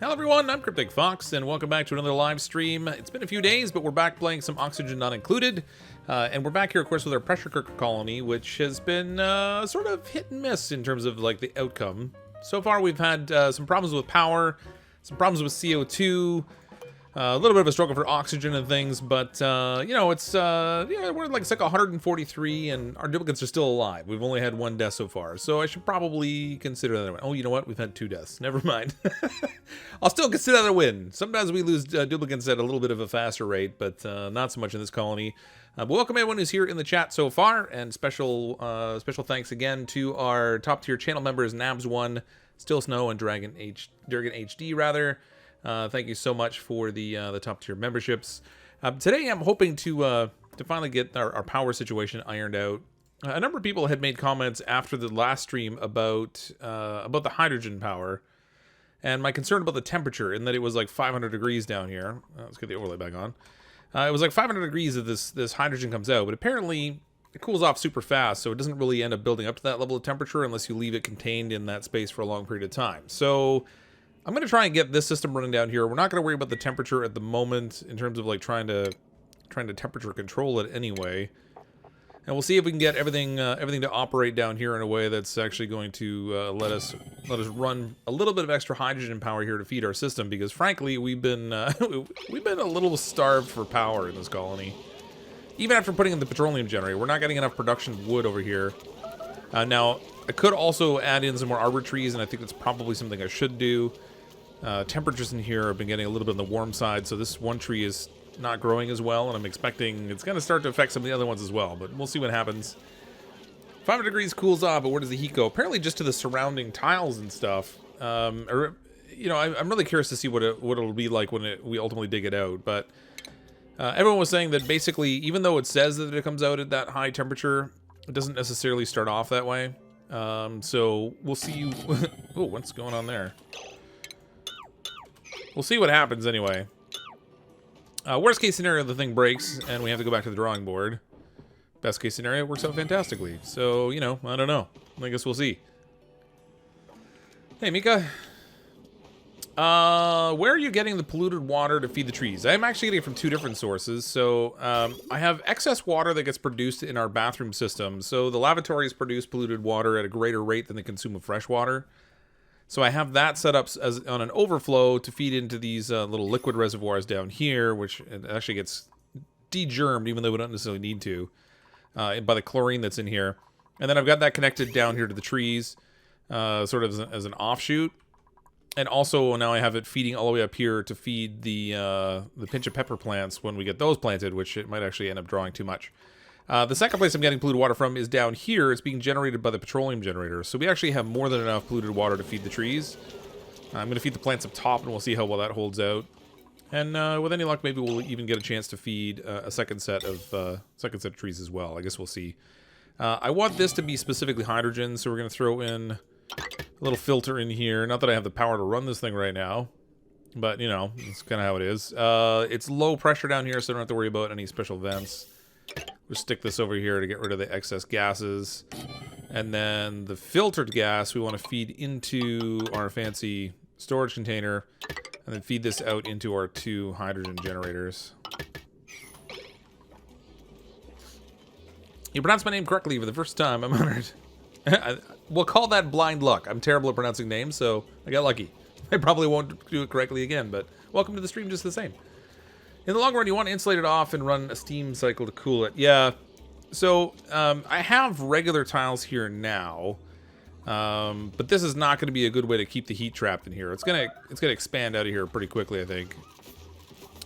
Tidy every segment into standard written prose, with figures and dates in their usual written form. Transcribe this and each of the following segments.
Hello everyone, I'm CrypticFox, and welcome back to another live stream. It's been a few days, but we're back playing some Oxygen Not Included. And we're back here, of course, with our pressure cooker colony, which has been sort of hit and miss in terms of, like, the outcome. So far, we've had some problems with power, some problems with CO2, a little bit of a struggle for oxygen and things, but, you know, it's, yeah, we're like, it's like 143, and our duplicates are still alive. We've only had one death so far, so I should probably consider that a win. Oh, you know what? We've had 2 deaths. Never mind. I'll still consider that a win. Sometimes we lose duplicates at a little bit of a faster rate, but not so much in this colony. But welcome everyone who's here in the chat so far, and special thanks again to our top-tier channel members, Nabs1, Still Snow, and Dragon HD, rather. Thank you so much for the top-tier memberships. Today I'm hoping to finally get our power situation ironed out. A number of people had made comments after the last stream about the hydrogen power, and my concern about the temperature, in that it was like 500 degrees down here. Let's get the overlay back on. It was like 500 degrees that this hydrogen comes out, but apparently it cools off super fast, so it doesn't really end up building up to that level of temperature unless you leave it contained in that space for a long period of time. So I'm going to try and get this system running down here. We're not going to worry about the temperature at the moment in terms of like trying to temperature control it anyway. And we'll see if we can get everything to operate down here in a way that's actually going to let us run a little bit of extra hydrogen power here to feed our system, because frankly we've been a little starved for power in this colony. Even after putting in the petroleum generator, we're not getting enough production of wood over here. Now I could also add in some more arbor trees, and I think that's probably something I should do. Temperatures in here have been getting a little bit on the warm side, so this one tree is not growing as well, and I'm expecting it's going to start to affect some of the other ones as well, but we'll see what happens. 500 degrees cools off, but where does the heat go? Apparently just to the surrounding tiles and stuff. Or, you know, I'm really curious to see what it'll be like when we ultimately dig it out, but everyone was saying that basically, even though it says that it comes out at that high temperature, it doesn't necessarily start off that way. So we'll see. Oh, what's going on there? We'll see what happens anyway. Worst case scenario, the thing breaks and we have to go back to the drawing board. Best case scenario, it works out fantastically. So, you know, I don't know. I guess we'll see. Hey, Mika. Where are you getting the polluted water to feed the trees? I'm actually getting it from 2 different sources. So, I have excess water that gets produced in our bathroom system. So, the lavatories produce polluted water at a greater rate than they consume of fresh water. So I have that set up as on an overflow to feed into these little liquid reservoirs down here, which it actually gets de-germed, even though we don't necessarily need to, by the chlorine that's in here. And then I've got that connected down here to the trees, sort of as an offshoot. And also now I have it feeding all the way up here to feed the pinch of pepper plants when we get those planted, which it might actually end up drawing too much. The second place I'm getting polluted water from is down here. It's being generated by the petroleum generator. So we actually have more than enough polluted water to feed the trees. I'm going to feed the plants up top, and we'll see how well that holds out. And with any luck, maybe we'll even get a chance to feed a second set of trees as well. I guess we'll see. I want this to be specifically hydrogen, so we're going to throw in a little filter in here. Not that I have the power to run this thing right now, but, you know, it's kind of how it is. It's low pressure down here, so I don't have to worry about any special vents. We'll stick this over here to get rid of the excess gases. And then the filtered gas we want to feed into our fancy storage container, and then feed this out into our 2 hydrogen generators. You pronounced my name correctly for the first time. I'm honored. We'll call that blind luck. I'm terrible at pronouncing names, so I got lucky. I probably won't do it correctly again, but welcome to the stream just the same. In the long run, you want to insulate it off and run a steam cycle to cool it. Yeah, so I have regular tiles here now, but this is not going to be a good way to keep the heat trapped in here. It's gonna expand out of here pretty quickly, I think.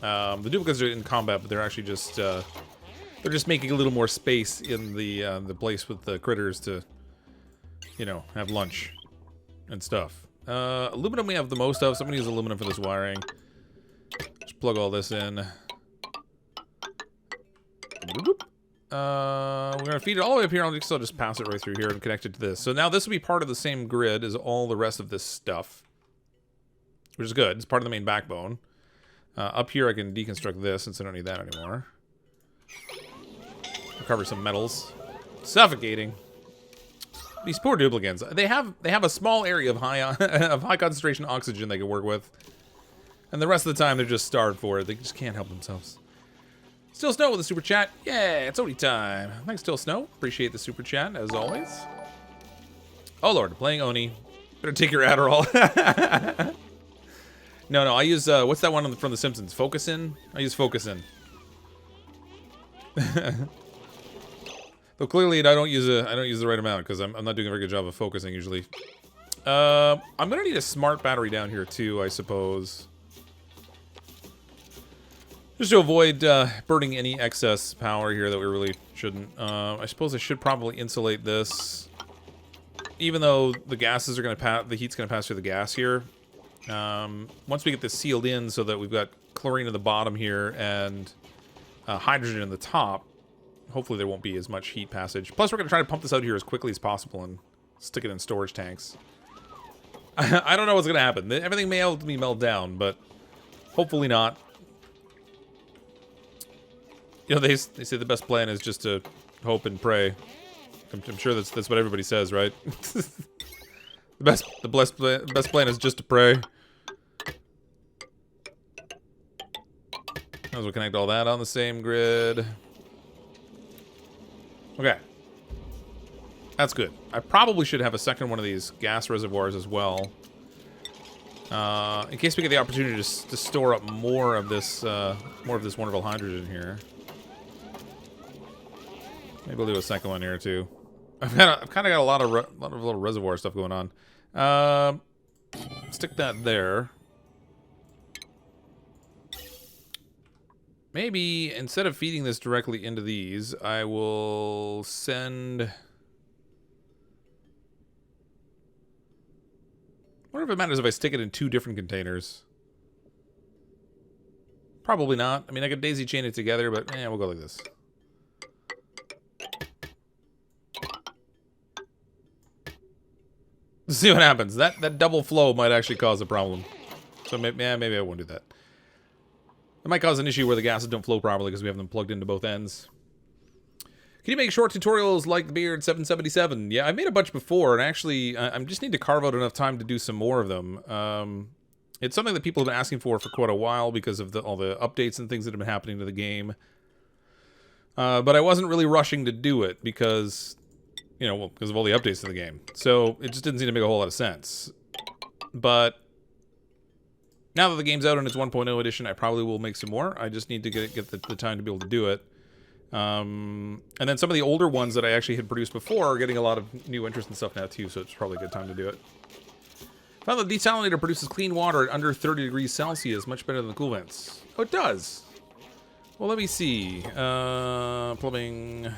The duplicates are in combat, but they're actually just making a little more space in the place with the critters to, you know, have lunch and stuff. Aluminum we have the most of. Somebody use aluminum for this wiring. Just plug all this in. We're going to feed it all the way up here. I'll just pass it right through here and connect it to this. So now this will be part of the same grid as all the rest of this stuff, which is good. It's part of the main backbone. Up here I can deconstruct this since I don't need that anymore. Recover some metals. Suffocating. These poor duplicates. They have a small area of high concentration oxygen they can work with. And the rest of the time, they're just starved for it. They just can't help themselves. Still Snow with a super chat. Yeah, it's Oni time. Thanks, Still Snow. Appreciate the super chat, as always. Oh, Lord. Playing Oni. Better take your Adderall. No, I use, what's that one from The Simpsons? Focus-In? I use Focus-In. Though clearly I don't use the right amount because I'm not doing a very good job of focusing usually. I'm gonna need a smart battery down here too, I suppose. Just to avoid burning any excess power here that we really shouldn't. I suppose I should probably insulate this, even though the gases are gonna the heat's gonna pass through the gas here. Once we get this sealed in, so that we've got chlorine at the bottom here and hydrogen in the top, hopefully there won't be as much heat passage. Plus, we're gonna try to pump this out here as quickly as possible and stick it in storage tanks. I don't know what's gonna happen. Everything may ultimately melt down, but hopefully not. You know, they say the best plan is just to hope and pray. I'm sure that's what everybody says, right? the best plan is just to pray. Might as well connect all that on the same grid. Okay. That's good. I probably should have a second one of these gas reservoirs as well. In case we get the opportunity to store up more of this wonderful hydrogen here. Maybe we'll do a second one here too. I've kind of got a lot of little reservoir stuff going on. Stick that there. Maybe instead of feeding this directly into these, I will send... I wonder if it matters if I stick it in 2 different containers. Probably not. I mean, I could daisy chain it together, but we'll go like this. Let's see what happens. That double flow might actually cause a problem. So maybe I won't do that. It might cause an issue where the gases don't flow properly because we have them plugged into both ends. Can you make short tutorials like the Beard 777? Yeah, I made a bunch before, and actually, I just need to carve out enough time to do some more of them. It's something that people have been asking for quite a while because of all the updates and things that have been happening to the game. But I wasn't really rushing to do it because, you know, because of all the updates to the game. So it just didn't seem to make a whole lot of sense. But now that the game's out in its 1.0 edition, I probably will make some more. I just need to get the time to be able to do it. And then some of the older ones that I actually had produced before are getting a lot of new interest and stuff now too, so it's probably a good time to do it. Found the desalinator produces clean water at under 30 degrees Celsius, much better than the cool vents. Oh, it does. Well, let me see. Plumbing.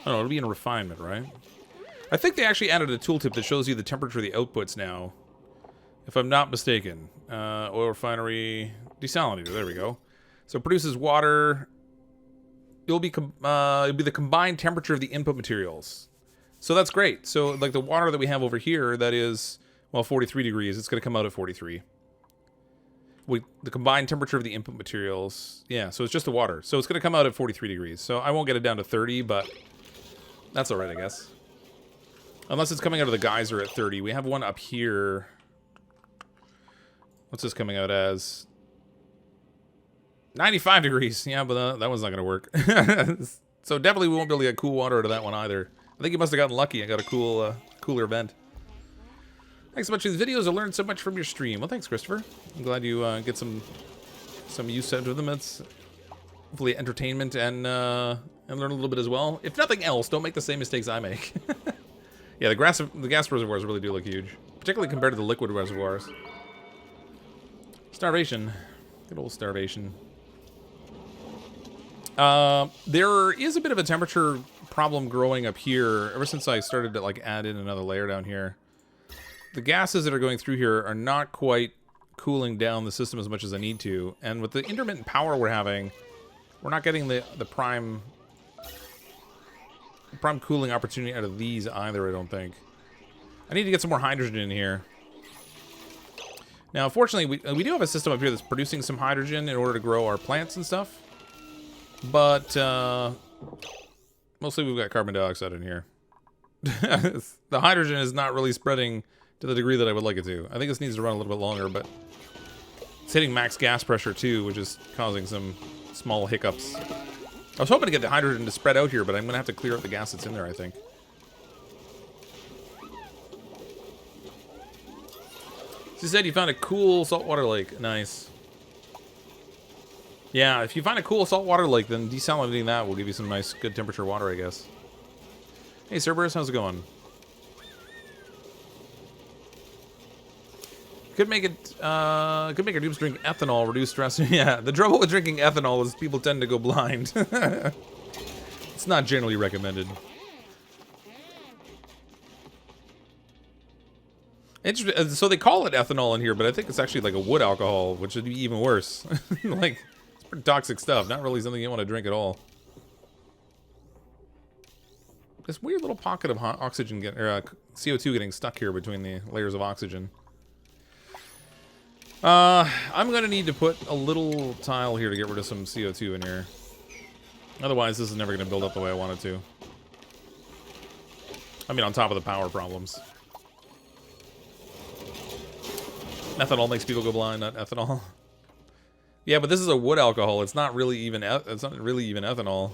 Oh, no, it'll be in refinement, right? I think they actually added a tooltip that shows you the temperature of the outputs now, if I'm not mistaken. Oil refinery desalinator. There we go. So it produces water. It'll be the combined temperature of the input materials. So that's great. So like the water that we have over here, that is, well, 43 degrees. It's going to come out at 43. The combined temperature of the input materials. Yeah, so it's just the water. So it's going to come out at 43 degrees. So I won't get it down to 30, but that's all right, I guess. Unless it's coming out of the geyser at 30. We have one up here. What's this coming out as? 95 degrees. Yeah, but that one's not going to work. So definitely we won't be able to get cool water out of that one either. I think you must have gotten lucky. I got a cool, cooler vent. Thanks so much for these videos. I learned so much from your stream. Well, thanks, Christopher. I'm glad you get some use out of them. It's hopefully entertainment and learn a little bit as well. If nothing else, don't make the same mistakes I make. Yeah, the gas reservoirs really do look huge, particularly compared to the liquid reservoirs. Starvation. Good old starvation. There is a bit of a temperature problem growing up here ever since I started to like add in another layer down here. The gases that are going through here are not quite cooling down the system as much as I need to, and with the intermittent power we're having, we're not getting the prime cooling opportunity out of these either, I don't think. I need to get some more hydrogen in here. Now, fortunately, we do have a system up here that's producing some hydrogen in order to grow our plants and stuff. But, mostly we've got carbon dioxide in here. The hydrogen is not really spreading to the degree that I would like it to. I think this needs to run a little bit longer, but It's hitting max gas pressure too, which is causing some small hiccups. I was hoping to get the hydrogen to spread out here, but I'm going to have to clear out the gas that's in there, I think. She said you found a cool saltwater lake. Nice. Yeah, if you find a cool saltwater lake, then desalinating that will give you some nice, good temperature water, I guess. Hey, Cerberus, how's it going? Could make it, could make our noobs drink ethanol, reduce stress. Yeah, the trouble with drinking ethanol is people tend to go blind. It's not generally recommended. So they call it ethanol in here, but I think it's actually like a wood alcohol, which would be even worse. Like, it's pretty toxic stuff. Not really something you want to drink at all. This weird little pocket of oxygen, CO2 getting stuck here between the layers of oxygen. I'm going to need to put a little tile here to get rid of some CO2 in here. Otherwise, this is never going to build up the way I want it to. I mean, on top of the power problems. Ethanol makes people go blind, not ethanol. Yeah, but this is a wood alcohol. It's not really even ethanol.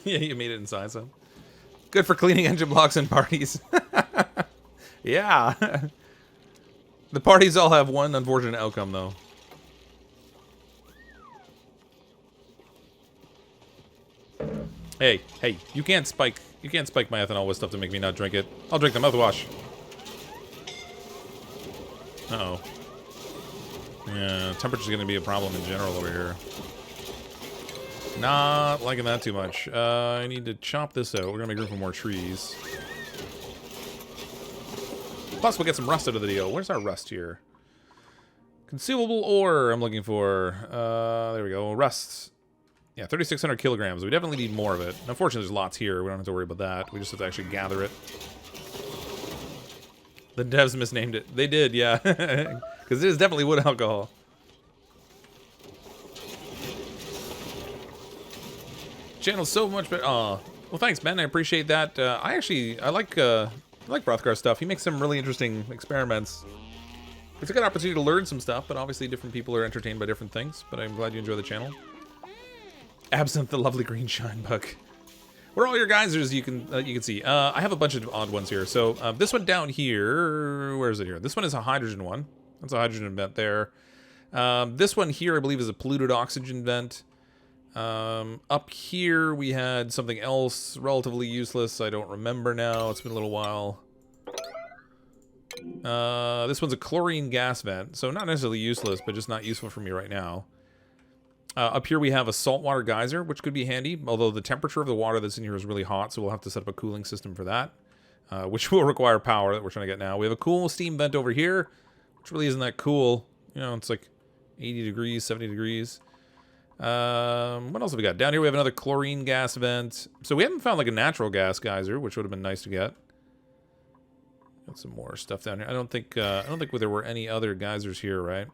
Yeah, you made it inside, so. Good for cleaning engine blocks and parties. Yeah. The parties all have one unfortunate outcome, though. Hey, you can't spike my ethanol with stuff to make me not drink it. I'll drink the mouthwash. Uh-oh. Yeah, temperature's gonna be a problem in general over here. Not liking that too much. I need to chop this out. We're gonna make room for more trees. Plus, we'll get some rust out of the deal. Where's our rust here? Consumable ore I'm looking for. There we go. Rust. Yeah, 3,600 kilograms. We definitely need more of it. Unfortunately, there's lots here. We don't have to worry about that. We just have to actually gather it. The devs misnamed it. They did, yeah. Because it is definitely wood alcohol. Channel's so much better. Aw. Well, thanks, Ben. I appreciate that. I like Brothgar stuff. He makes some really interesting experiments. It's a good opportunity to learn some stuff, but obviously different people are entertained by different things. But I'm glad you enjoy the channel. Absent the lovely green shine bug. What are all your geysers you can see? I have a bunch of odd ones here. So this one down here, where is it here? This one is a hydrogen one. That's a hydrogen vent there. This one here, I believe, is a polluted oxygen vent. Up here we had something else relatively useless. I don't remember now. It's been a little while. This one's a chlorine gas vent, so not necessarily useless, but just not useful for me right now. Up here we have a saltwater geyser, which could be handy, although the temperature of the water that's in here is really hot, so we'll have to set up a cooling system for that, which will require power that we're trying to get now. We have a cool steam vent over here, which really isn't that cool. You know, it's like 80 degrees, 70 degrees. What else have we got? Down here we have another chlorine gas vent. So we haven't found like a natural gas geyser, which would have been nice to get. Got some more stuff down here. I don't think there were any other geysers here, right?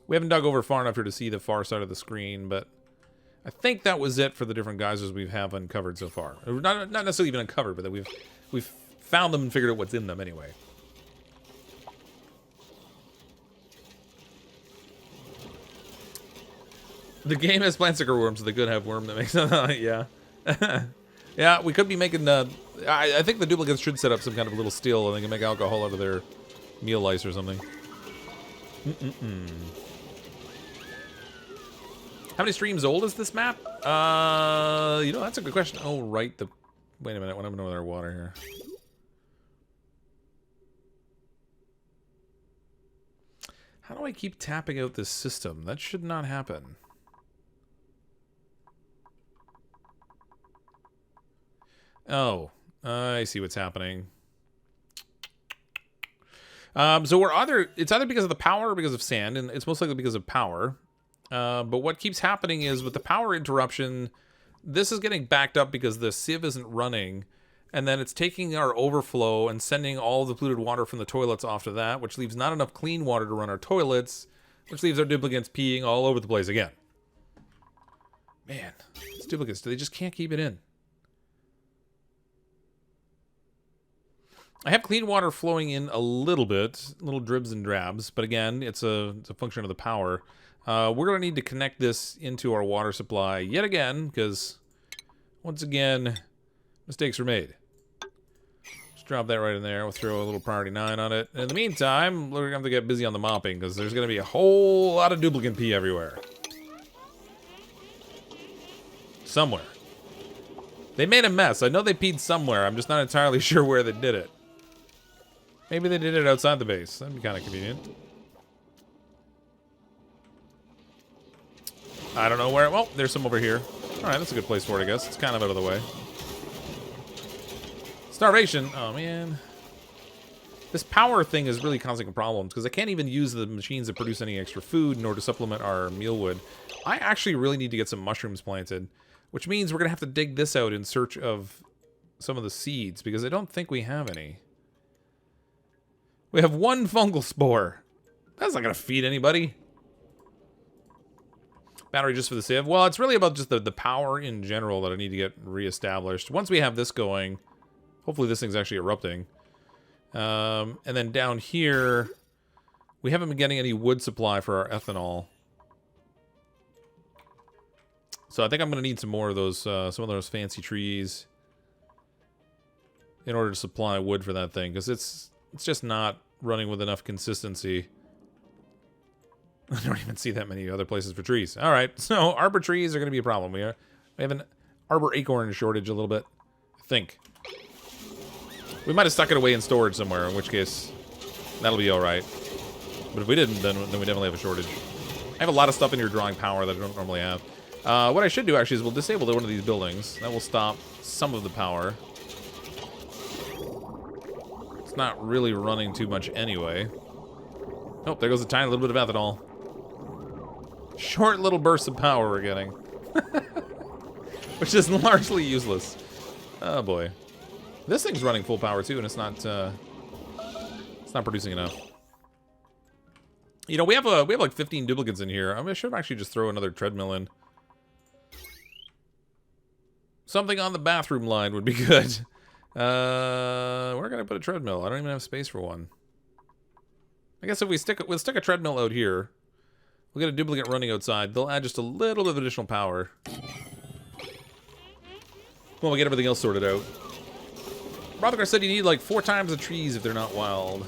We haven't dug over far enough here to see the far side of the screen, but I think that was it for the different geysers we have uncovered so far. Not necessarily even uncovered, but that we've found them and figured out what's in them anyway. The game has plant sticker worms, so they could have worm that makes yeah. Yeah, we could be making I think the duplicates should set up some kind of little still and they can make alcohol out of their meal lice or something. How many streams old is this map? You know, that's a good question. Oh, right. Wait a minute. What happened with our water here? How do I keep tapping out this system? That should not happen. Oh, I see what's happening. So it's either because of the power or because of sand, and it's most likely because of power. But what keeps happening is with the power interruption, this is getting backed up because the sieve isn't running, and then it's taking our overflow and sending all the polluted water from the toilets off to that, which leaves not enough clean water to run our toilets, which leaves our duplicates peeing all over the place again. Man, these duplicates, they just can't keep it in. I have clean water flowing in a little bit, little dribs and drabs, but again, it's a function of the power. We're going to need to connect this into our water supply yet again, because once again, mistakes were made. Just drop that right in there. We'll throw a little priority 9 on it. And in the meantime, we're going to have to get busy on the mopping, because there's going to be a whole lot of duplicate pee everywhere. Somewhere. They made a mess. I know they peed somewhere. I'm just not entirely sure where they did it. Maybe they did it outside the base. That'd be kind of convenient. I don't know where. Well, there's some over here. Alright, that's a good place for it, I guess. It's kind of out of the way. Starvation. Oh, man. This power thing is really causing problems, because I can't even use the machines that produce any extra food nor to supplement our mealwood. I actually really need to get some mushrooms planted, which means we're going to have to dig this out in search of some of the seeds, because I don't think we have any. We have 1 fungal spore. That's not going to feed anybody. Battery just for the sieve. Well, it's really about just the power in general that I need to get reestablished. Once we have this going, hopefully this thing's actually erupting. And then down here, we haven't been getting any wood supply for our ethanol. So I think I'm going to need some more of those, some of those fancy trees in order to supply wood for that thing, because it's just not running with enough consistency. I don't even see that many other places for trees. All right, so arbor trees are going to be a problem. We have an arbor acorn shortage a little bit, I think. We might have stuck it away in storage somewhere, in which case that'll be all right. But if we didn't, then we definitely have a shortage. I have a lot of stuff in here drawing power that I don't normally have. What I should do, actually, is we'll disable one of these buildings. That will stop some of the power. It's not really running too much anyway. Oh, there goes a tiny little bit of ethanol. Short little bursts of power we're getting. Which is largely useless. Oh, boy. This thing's running full power, too, and it's not producing enough. You know, we have like 15 duplicates in here. I should actually just throw another treadmill in. Something on the bathroom line would be good. Where can I put a treadmill? I don't even have space for one. I guess if we'll stick a treadmill out here. We'll get a duplicate running outside. They'll add just a little bit of additional power. Well, we get everything else sorted out. Rothgar said you need like 4 times the trees if they're not wild.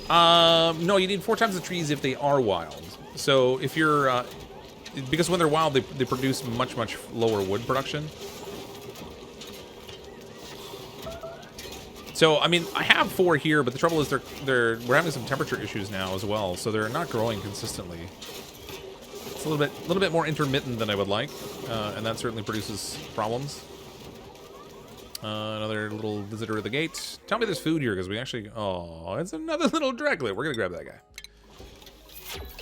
No, you need 4 times the trees if they are wild. So if you're, because when they're wild, they produce much lower wood production. So, I mean, I have 4 here, but the trouble is we're having some temperature issues now as well, so they're not growing consistently. It's a little bit more intermittent than I would like, and that certainly produces problems. Another little visitor at the gate. Tell me there's food here, because we actually... Oh, it's another little Dracula. We're going to grab that guy.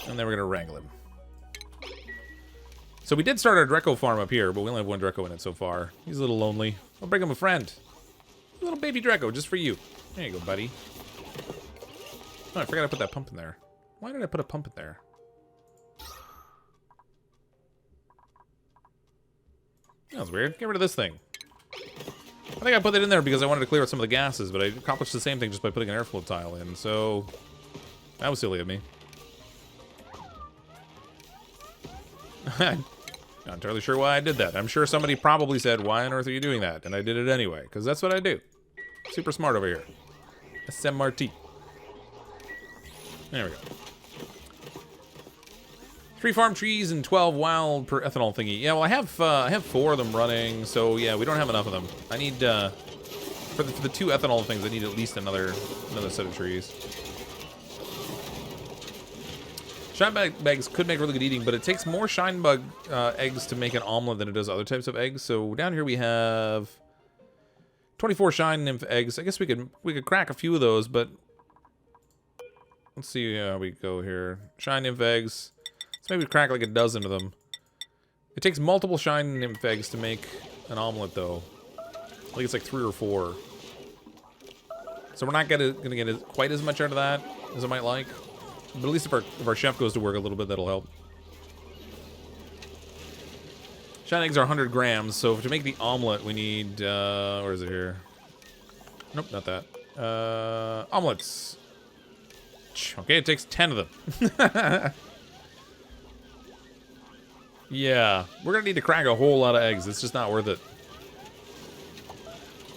And then we're going to wrangle him. So we did start our Dreco farm up here, but we only have 1 Dreco in it so far. He's a little lonely. I'll bring him a friend. A little baby Dreco, just for you. There you go, buddy. Oh, I forgot I put that pump in there. Why did I put a pump in there? That was weird. Get rid of this thing. I think I put it in there because I wanted to clear out some of the gases, but I accomplished the same thing just by putting an airflow tile in, so... That was silly of me. Not entirely sure why I did that. I'm sure somebody probably said, why on earth are you doing that? And I did it anyway, because that's what I do. Super smart over here. SMRT. There we go. 3 farm trees and 12 wild per ethanol thingy. Yeah, well, I have 4 of them running, so yeah, we don't have enough of them. I need, for the 2 ethanol things, I need at least another set of trees. Shine bug eggs could make really good eating, but it takes more shine bug eggs to make an omelet than it does other types of eggs. So down here we have 24 shine nymph eggs. I guess we could crack a few of those, but let's see how we go here. Shine nymph eggs. Let's maybe crack like a dozen of them. It takes multiple shine nymph eggs to make an omelet, though. I think it's like 3 or 4. So we're not gonna get quite as much out of that as I might like. But at least if our chef goes to work a little bit, that'll help. Shine eggs are 100 grams, so to make the omelet, we need, where is it here? Nope, not that. Omelets. Okay, it takes 10 of them. Yeah, we're gonna need to crack a whole lot of eggs. It's just not worth it.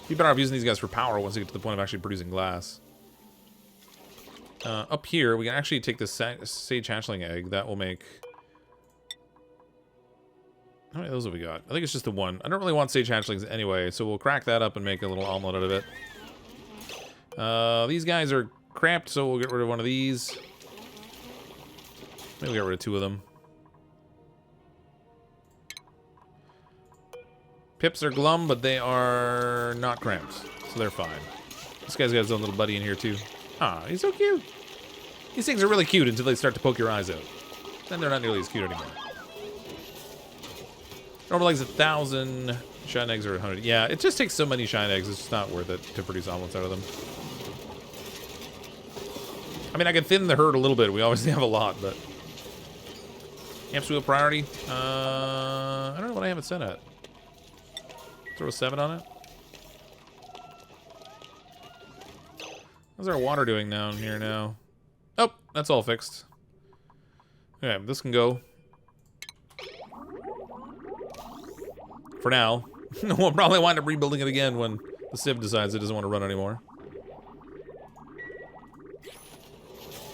Be better off using these guys for power once we get to the point of actually producing glass. Up here, we can actually take this sage hatchling egg. That will make... How many of those have we got? I think it's just the one. I don't really want sage hatchlings anyway, so we'll crack that up and make a little omelet out of it. These guys are cramped, so we'll get rid of one of these. Maybe we'll get rid of 2 of them. Pips are glum, but they are not cramped, so they're fine. This guy's got his own little buddy in here, too. Ah, he's so cute. These things are really cute until they start to poke your eyes out. Then they're not nearly as cute anymore. Normal eggs 1,000. Shine eggs are 100. Yeah, it just takes so many shine eggs, it's just not worth it to produce omelets out of them. I mean, I can thin the herd a little bit. We obviously have a lot, but... Absolute priority? I don't know what I have it set at. Throw a 7 on it. How's our water doing down here now? Oh, that's all fixed. Okay, this can go. For now. We'll probably wind up rebuilding it again when the sieve decides it doesn't want to run anymore.